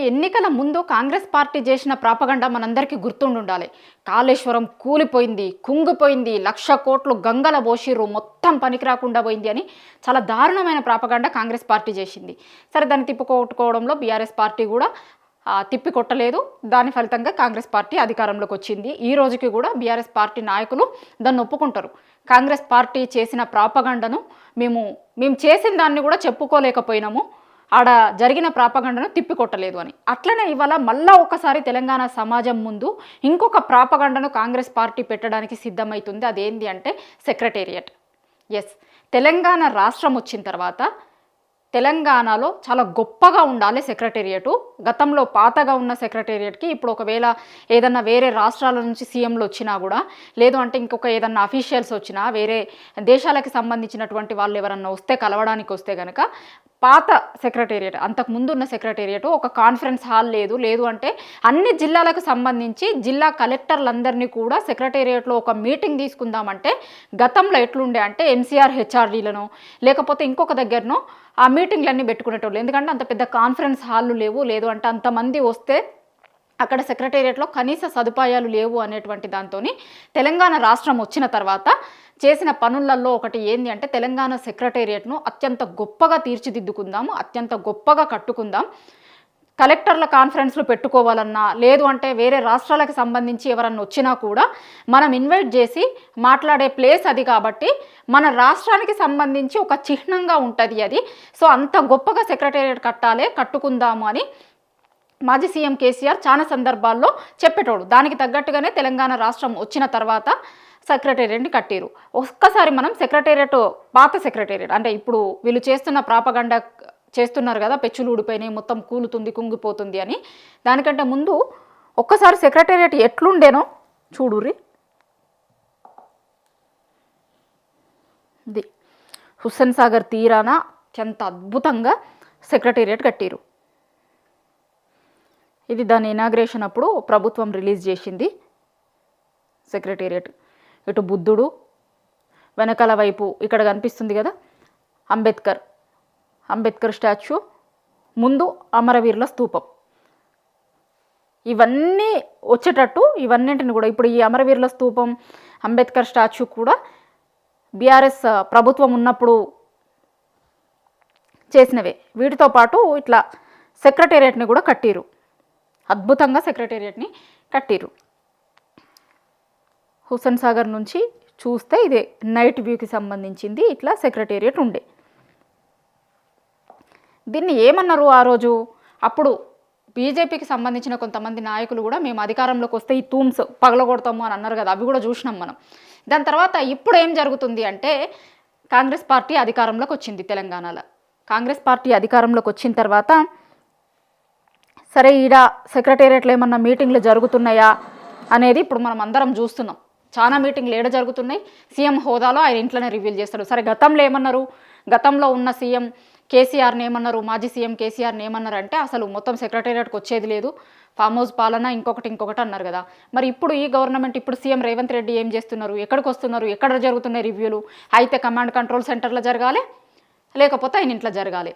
ఎన్నికల ముందు కాంగ్రెస్ పార్టీ చేసిన ప్రాపగండా మనందరికీ గుర్తుండాలి. కాళేశ్వరం కూలిపోయింది, కుంగిపోయింది, 1,00,000 కోట్లు గంగల బోషిర్రు, మొత్తం పనికి రాకుండా పోయింది అని చాలా దారుణమైన ప్రాపగండా కాంగ్రెస్ పార్టీ చేసింది. సరే, దాన్ని తిప్పుకొట్టుకోవడంలో బీఆర్ఎస్ పార్టీ కూడా తిప్పి కొట్టలేదు. దాని ఫలితంగా కాంగ్రెస్ పార్టీ అధికారంలోకి వచ్చింది. ఈ రోజుకి కూడా బీఆర్ఎస్ పార్టీ నాయకులు దాన్ని ఒప్పుకుంటారు. కాంగ్రెస్ పార్టీ చేసిన ప్రాపగండను మేము చేసిన దాన్ని కూడా చెప్పుకోలేకపోయినాము, ఆడ జరిగిన ప్రాపగండను తిప్పికొట్టలేదు అని. అట్లనే ఇవాళ మళ్ళా ఒకసారి తెలంగాణ సమాజం ముందు ఇంకొక ప్రాపగండను కాంగ్రెస్ పార్టీ పెట్టడానికి సిద్ధమవుతుంది. అదేంటి అంటే సెక్రటేరియట్. ఎస్, తెలంగాణ రాష్ట్రం వచ్చిన తర్వాత తెలంగాణలో చాలా గొప్పగా ఉండాలి సెక్రటేరియట్. గతంలో పాతగా ఉన్న సెక్రటేరియట్కి ఇప్పుడు ఒకవేళ ఏదన్నా వేరే రాష్ట్రాల నుంచి సీఎంలు వచ్చినా కూడా, లేదు అంటే ఇంకొక ఏదన్నా అఫీషియల్స్ వచ్చినా, వేరే దేశాలకు సంబంధించినటువంటి వాళ్ళు ఎవరన్నా వస్తే కలవడానికి వస్తే కనుక పాత సెక్రటేరియట్, అంతకుముందు ఉన్న సెక్రటేరియట్ ఒక కాన్ఫరెన్స్ హాల్ లేదు అంటే అన్ని జిల్లాలకు సంబంధించి జిల్లా కలెక్టర్లందరినీ కూడా సెక్రటేరియట్లో ఒక మీటింగ్ తీసుకుందామంటే గతంలో ఎట్లుండే అంటే ఎన్సీఆర్ హెచ్ఆర్డీలను లేకపోతే ఇంకొక దగ్గరనో ఆ మీటింగ్లన్నీ పెట్టుకునేటోళ్ళు. ఎందుకంటే అంత పెద్ద కాన్ఫరెన్స్ హాళ్ళు లేవు, లేదు అంటే అంతమంది వస్తే అక్కడ సెక్రటేరియట్లో కనీస సదుపాయాలు లేవు అనేటువంటి దాంతో తెలంగాణ రాష్ట్రం వచ్చిన తర్వాత చేసిన పనులలో ఒకటి ఏంటి అంటే తెలంగాణ సెక్రటేరియట్ను అత్యంత గొప్పగా తీర్చిదిద్దుకుందాము, అత్యంత గొప్పగా కట్టుకుందాం. కలెక్టర్ల కాన్ఫరెన్స్లు పెట్టుకోవాలన్నా, లేదు అంటే వేరే రాష్ట్రాలకు సంబంధించి ఎవరన్నా వచ్చినా కూడా మనం ఇన్వైట్ చేసి మాట్లాడే ప్లేస్ అది కాబట్టి మన రాష్ట్రానికి సంబంధించి ఒక చిహ్నంగా ఉంటుంది అది. సో అంత గొప్పగా సెక్రటేరియట్ కట్టుకుందాము అని మాజీ సీఎం కేసీఆర్ చాలా సందర్భాల్లో చెప్పేటోడు. దానికి తగ్గట్టుగానే తెలంగాణ రాష్ట్రం వచ్చిన తర్వాత సెక్రటేరియట్ని కట్టిరు. ఒక్కసారి మనం సెక్రటేరియట్, పాత సెక్రటేరియట్ అంటే ఇప్పుడు వీళ్ళు చేస్తున్న ప్రాపగండా చేస్తున్నారు కదా, పెచ్చులు ఊడిపోయినాయి, మొత్తం కూలుతుంది, కుంగిపోతుంది అని, దానికంటే ముందు ఒక్కసారి సెక్రటేరియట్ ఎట్లుండేనో చూడుర్రి. ఇది హుస్సేన్ సాగర్ తీరాన అత్యంత అద్భుతంగా సెక్రటేరియట్ కట్టిరు. ఇది దాని ఇనాగ్రేషన్ అప్పుడు ప్రభుత్వం రిలీజ్ చేసింది సెక్రటేరియట్. ఇటు బుద్ధుడు, వెనకాల వైపు ఇక్కడ కనిపిస్తుంది కదా అంబేద్కర్ స్టాచ్యూ, ముందు అమరవీరుల స్తూపం. ఇవన్నీ వచ్చేటట్టు ఇవన్నింటిని కూడా ఇప్పుడు ఈ అమరవీరుల స్తూపం, అంబేద్కర్ స్టాచ్యూ కూడా బీఆర్ఎస్ ప్రభుత్వం ఉన్నప్పుడు చేసినవే. వీటితో పాటు ఇట్లా సెక్రటేరియట్ని కూడా కట్టిరు, అద్భుతంగా సెక్రటేరియట్ని కట్టిరు. హుస్సేన్ సాగర్ నుంచి చూస్తే ఇదే నైట్ వ్యూకి సంబంధించింది. ఇట్లా సెక్రటేరియట్ ఉండే. దీన్ని ఏమన్నారు ఆ రోజు? అప్పుడు బీజేపీకి సంబంధించిన కొంతమంది నాయకులు కూడా మేము అధికారంలోకి వస్తే ఈ తూమ్స్ పగలగొడతాము అని అన్నారు కదా, అవి కూడా చూసినాం మనం. దాని తర్వాత ఇప్పుడు ఏం జరుగుతుంది అంటే కాంగ్రెస్ పార్టీ అధికారంలోకి వచ్చింది తెలంగాణలో. కాంగ్రెస్ పార్టీ అధికారంలోకి వచ్చిన తర్వాత సరే, ఈడ సెక్రటేరియట్లో ఏమన్నా మీటింగ్లు జరుగుతున్నాయా అనేది ఇప్పుడు మనం అందరం చూస్తున్నాం. చాలా మీటింగ్లు ఏడ జరుగుతున్నాయి, సీఎం హోదాలో ఆయన ఇంట్లోనే రివీల్ చేస్తాడు. సరే, గతంలో ఏమన్నారు? గతంలో ఉన్న సీఎం కేసీఆర్ని ఏమన్నారు, మాజీ సీఎం కేసీఆర్ని ఏమన్నారు అంటే అసలు మొత్తం సెక్రటేరియట్కి వచ్చేది లేదు, ఫామ్ హౌస్ పాలన ఇంకొకటి అన్నారు కదా. మరి ఇప్పుడు ఈ గవర్నమెంట్, ఇప్పుడు సీఎం రేవంత్ రెడ్డి ఏం చేస్తున్నారు? ఎక్కడికి వస్తున్నారు? ఎక్కడ జరుగుతున్నాయి రివ్యూలు? అయితే కమాండ్ కంట్రోల్ సెంటర్లో జరగాలి, లేకపోతే ఆయన ఇంట్లో జరగాలి.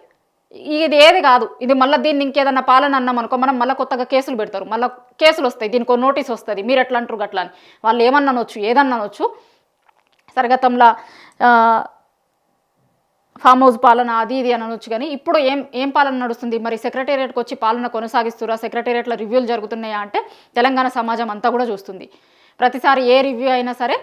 ఇది ఏది కాదు. ఇది మళ్ళీ దీన్ని ఇంకేదన్నా పాలన అన్నాం అనుకో, మనం మళ్ళీ కొత్తగా కేసులు పెడతారు, మళ్ళీ కేసులు వస్తాయి, దీనికి నోటీస్ వస్తుంది, మీరు ఎట్లా అంటారు గట్లా అని. వాళ్ళు ఏమన్నానొచ్చు, ఏదన్నానొచ్చు. సరే, గతంలో ఫామ్ హౌస్ పాలన అది ఇది అని అనొచ్చు. కానీ ఇప్పుడు ఏం పాలన నడుస్తుంది? మరి సెక్రటేరియట్కి వచ్చి పాలన కొనసాగిస్తురా, సెక్రటేరియట్లో రివ్యూలు జరుగుతున్నాయా అంటే తెలంగాణ సమాజం అంతా కూడా చూస్తుంది. ప్రతిసారి ఏ రివ్యూ అయినా సరే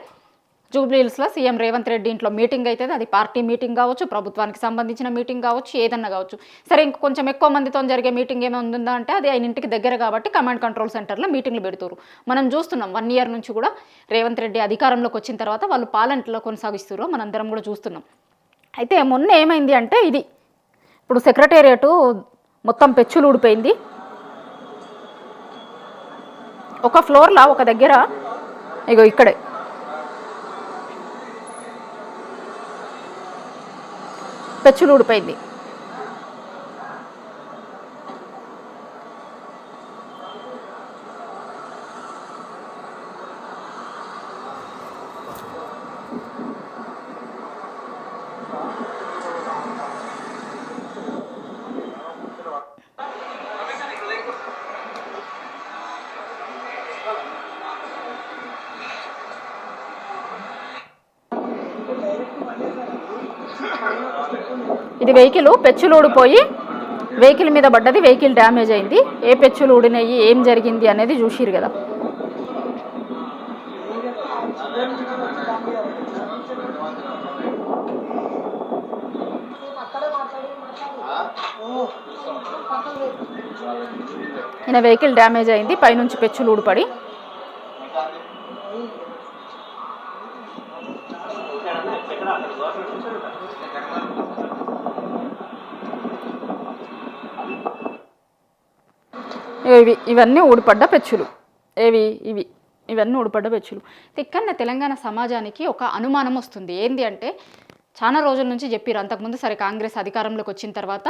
జూబ్లీహిల్స్లో సీఎం రేవంత్ రెడ్డి ఇంట్లో మీటింగ్ అవుతుంది. అది పార్టీ మీటింగ్ కావచ్చు, ప్రభుత్వానికి సంబంధించిన మీటింగ్ కావచ్చు, ఏదన్నా కావచ్చు. సరే, ఇంక కొంచెం ఎక్కువ మందితో జరిగే మీటింగ్ ఏమైనా ఉందా అంటే అది ఆయన ఇంటికి దగ్గర కాబట్టి కమాండ్ కంట్రోల్ సెంటర్లో మీటింగ్లు పెడుతున్నారు. మనం చూస్తున్నాం 1 year నుంచి కూడా రేవంత్ రెడ్డి అధికారంలోకి వచ్చిన తర్వాత వాళ్ళు పాలనలో కొనసాగిస్తున్నారు, మనందరం కూడా చూస్తున్నాం. అయితే మొన్న ఏమైంది అంటే ఇది ఇప్పుడు సెక్రటేరియట్ మొత్తం పెచ్చులు ఊడిపోయింది. ఒక ఫ్లోర్లో ఒక దగ్గర ఇగో ఇక్కడే పెచ్చులు ఊడిపోయింది. ఇది వెహికల్ పెచ్చులు ఊడిపోయి వెహికల్ మీద పడ్డది, వెహికల్ డ్యామేజ్ అయింది. ఏ పెచ్చులు ఊడినాయి, ఏం జరిగింది అనేది చూసిరు కదా. ఈయన వెహికల్ డ్యామేజ్ అయింది, పైనుంచి పెచ్చులు ఊడిపడి. ఇవన్నీ ఊడిపడ్డ పెచ్చులు. ఇవన్నీ ఊడిపడ్డ పెచ్చులు. ఇక్కడనే తెలంగాణ సమాజానికి ఒక అనుమానం వస్తుంది. ఏంది అంటే, చాలా రోజుల నుంచి చెప్పారు అంతకుముందు. సరే, కాంగ్రెస్ అధికారంలోకి వచ్చిన తర్వాత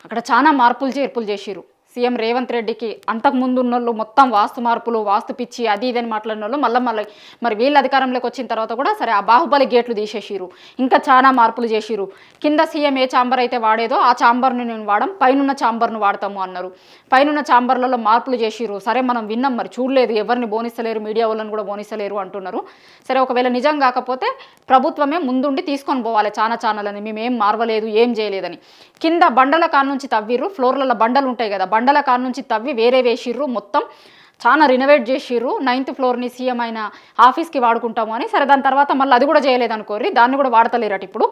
అక్కడ చాలా మార్పులు చేర్పులు చేసిరు. సీఎం రేవంత్ రెడ్డికి అంతకుముందు ఉన్న వాళ్ళు మొత్తం వాస్తు మార్పులు, వాస్తు పిచ్చి, అది ఇదని మాట్లాడిన వాళ్ళు మళ్ళీ మరి వీళ్ళ అధికారంలోకి వచ్చిన తర్వాత కూడా సరే ఆ బాహుబలి గేట్లు తీసేసిరు, ఇంకా చాలా మార్పులు చేసిరు. కింద సీఎం ఏ ఛాంబర్ అయితే వాడేదో ఆ ఛాంబర్ని నేను వాడడం, పైనున్న ఛాంబర్ను వాడతాము అన్నారు. పైనున్న ఛాంబర్లలో మార్పులు చేసిరు. సరే, మనం విన్నాం, మరి చూడలేదు, ఎవరిని బోనిస్తలేరు, మీడియా వాళ్ళని కూడా బోనిస్తలేరు అంటున్నారు. సరే, ఒకవేళ నిజం కాకపోతే ప్రభుత్వమే ముందుండి తీసుకొని పోవాలి ఛానళ్ళని, మేమేం మార్వలేదు, ఏం చేయలేదని. కింద బండల కాడ నుంచి తవ్విర్రు, ఫ్లోర్లలో బండలు ఉంటాయి కదా, బండల కాడ నుంచి తవ్వి వేరే వేసిర్రు, మొత్తం చాలా రినోవేట్ చేసిర్రు. 9th ఫ్లోర్ని సీఎం అయిన ఆఫీస్కి వాడుకుంటాము అని. సరే, దాని తర్వాత మళ్ళీ అది కూడా చేయలేదు అనుకోర్రి, దాన్ని కూడా వాడతలేరు అటు. ఇప్పుడు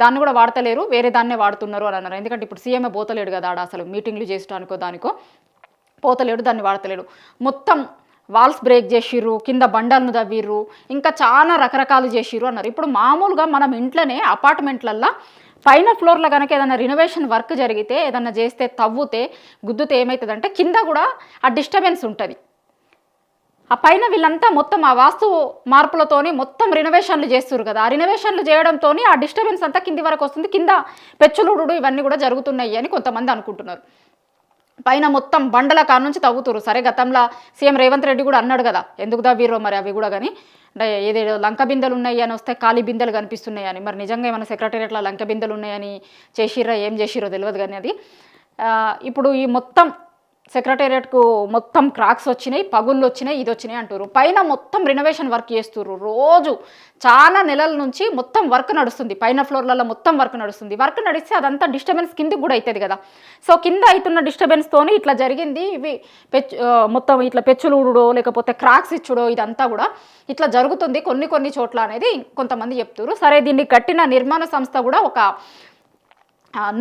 దాన్ని కూడా వాడతలేరు, వేరే దాన్నే వాడుతున్నారు అని అన్నారు. ఎందుకంటే ఇప్పుడు సీఎంఏ పోతలేడు కదా ఆడ, అసలు మీటింగ్లు చేసడానికో దానికో పోతలేడు, దాన్ని వాడతలేడు. మొత్తం వాల్స్ బ్రేక్ చేసిర్రు, కింద బండలను తవ్విర్రు, ఇంకా చాలా రకరకాలు చేసిర్రు అన్నారు. ఇప్పుడు మామూలుగా మనం ఇంట్లోనే అపార్ట్మెంట్లల్లో పైన ఫ్లోర్లో కనుక ఏదైనా రినోవేషన్ వర్క్ జరిగితే, ఏదన్నా చేస్తే, తవ్వుతే, గుద్దుతే ఏమవుతుందంటే కింద కూడా ఆ డిస్టర్బెన్స్ ఉంటుంది. ఆ పైన వీళ్ళంతా మొత్తం ఆ వాస్తు మార్పులతోని మొత్తం రినోవేషన్లు చేస్తారు కదా, ఆ రినోవేషన్లు చేయడంతో ఆ డిస్టర్బెన్స్ అంతా కింది వరకు వస్తుంది. కింద పెచ్చులుడు ఇవన్నీ కూడా జరుగుతున్నాయి అని కొంతమంది అనుకుంటున్నారు. పైన మొత్తం బండల కాడ నుంచి తవ్వుతురు. సరే, గతంలో సీఎం రేవంత్ రెడ్డి కూడా అన్నాడు కదా, ఎందుకు తవ్విరో మరి అవి కూడా, కానీ ఏదేదో లంక బిందెలు ఉన్నాయి అని వస్తే ఖాళీ బిందెలు కనిపిస్తున్నాయి అని. మరి నిజంగా ఏమైనా సెక్రటేరియట్లో లంక బిందెలు ఉన్నాయని చేసిర్రా, ఏం చేసిరో తెలియదు. కానీ అది ఇప్పుడు ఈ మొత్తం సెక్రటేరియట్కు మొత్తం క్రాక్స్ వచ్చినాయి, పగుళ్ళు వచ్చినాయి, ఇది వచ్చినాయి అంటారు. పైన మొత్తం రినోవేషన్ వర్క్ చేస్తుర్రు. రోజు చాలా నెలల నుంచి మొత్తం వర్క్ నడుస్తుంది, పైన ఫ్లోర్లలో మొత్తం వర్క్ నడుస్తుంది. వర్క్ నడిస్తే అదంతా డిస్టర్బెన్స్ కిందకి కూడా అవుతుంది కదా. సో కింద అవుతున్న డిస్టర్బెన్స్తోని ఇట్లా జరిగింది. ఇవి మొత్తం ఇట్లా పెచ్చులు ఊడో లేకపోతే క్రాక్స్ ఇచ్చుడో ఇదంతా కూడా ఇట్లా జరుగుతుంది కొన్ని చోట్ల అనేది కొంతమంది చెప్తారు. సరే, దీన్ని కట్టిన నిర్మాణ సంస్థ కూడా ఒక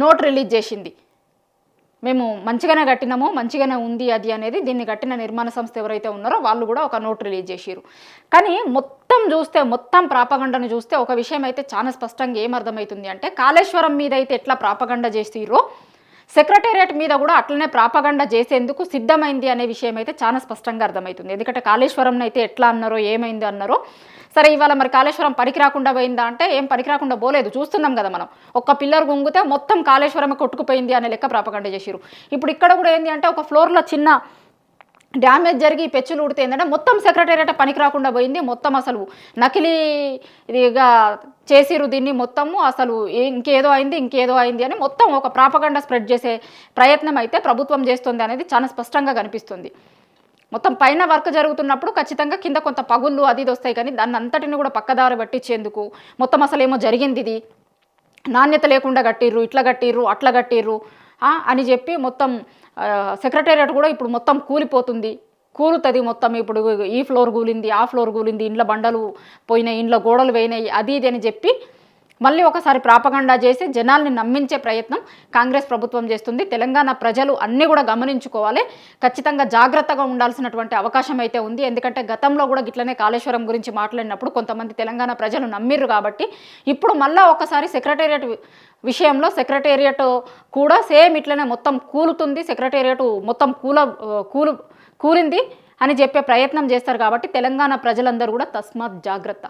నోట్ రిలీజ్ చేసింది. మేము మంచిగానే కట్టినాము, మంచిగానే ఉంది అది అనేది. దీన్ని కట్టిన నిర్మాణ సంస్థ ఎవరైతే ఉన్నారో వాళ్ళు కూడా ఒక నోట్ రిలీజ్ చేసిరు. కానీ మొత్తం చూస్తే, మొత్తం ప్రాపగండను చూస్తే ఒక విషయం అయితే చాలా స్పష్టంగా ఏమర్థమవుతుంది అంటే, కాళేశ్వరం మీద అయితే ఎట్లా ప్రాపగండ చేసిరో సెక్రటేరియట్ మీద కూడా అట్లనే ప్రాపగండ చేసేందుకు సిద్ధమైంది అనే విషయం అయితే చాలా స్పష్టంగా అర్థమవుతుంది. ఎందుకంటే కాళేశ్వరం అయితే ఎట్లా అన్నారో, ఏమైంది అన్నారో. సరే, ఇవాళ మరి కాళేశ్వరం పనికి రాకుండా పోయిందా అంటే ఏం పనికి రాకుండా పోలేదు, చూస్తున్నాం కదా మనం. ఒక్క పిల్లర్ గుంగితే మొత్తం కాళేశ్వరం కొట్టుకుపోయింది అనే లెక్క ప్రాపగండ చేసిరు. ఇప్పుడు ఇక్కడ కూడా ఏంది అంటే, ఒక ఫ్లోర్లో చిన్న డ్యామేజ్ జరిగి పెచ్చులు ఊడితే ఏంటంటే మొత్తం సెక్రటేరియట్ పనికి రాకుండా పోయింది. మొత్తం అసలు నకిలీ ఇదిగా చేసిరు దీన్ని మొత్తము. అసలు ఇంకేదో అయింది అని మొత్తం ఒక ప్రాపగండ స్ప్రెడ్ చేసే ప్రయత్నం అయితే ప్రభుత్వం చేస్తుంది అనేది చాలా స్పష్టంగా కనిపిస్తుంది. మొత్తం పైన వర్క్ జరుగుతున్నప్పుడు ఖచ్చితంగా కింద కొంత పగుళ్ళు అది ఇది వస్తాయి, కానీ దాన్ని అంతటిని కూడా పక్కదారి పట్టించేందుకు మొత్తం అసలు ఏమో జరిగింది, ఇది నాణ్యత లేకుండా కట్టిర్రు, ఇట్లా కట్టిర్రు, అట్లా కట్టిర్రు అని చెప్పి మొత్తం సెక్రటేరియట్ కూడా ఇప్పుడు మొత్తం కూలుతుంది మొత్తం. ఇప్పుడు ఈ ఫ్లోర్ కూలింది, ఆ ఫ్లోర్ కూలింది, ఇండ్ల బండలు పోయినాయి, ఇండ్ల గోడలు పోయినాయి, అది ఇది అని చెప్పి మళ్ళీ ఒకసారి ప్రాపగండా చేసి జనాల్ని నమ్మించే ప్రయత్నం కాంగ్రెస్ ప్రభుత్వం చేస్తుంది. తెలంగాణ ప్రజలు అన్నీ కూడా గమనించుకోవాలి, ఖచ్చితంగా జాగ్రత్తగా ఉండాల్సినటువంటి అవకాశం అయితే ఉంది. ఎందుకంటే గతంలో కూడా గిట్లనే కాళేశ్వరం గురించి మాట్లాడినప్పుడు కొంతమంది తెలంగాణ ప్రజలు నమ్మిర్రు కాబట్టి ఇప్పుడు మళ్ళీ ఒకసారి సెక్రటేరియట్ విషయంలో సెక్రటేరియట్ కూడా సేమ్ ఇట్లనే మొత్తం కూలుతుంది, సెక్రటేరియట్ మొత్తం కూలింది అని చెప్పే ప్రయత్నం చేస్తారు. కాబట్టి తెలంగాణ ప్రజలందరూ కూడా తస్మాత్ జాగ్రత్త.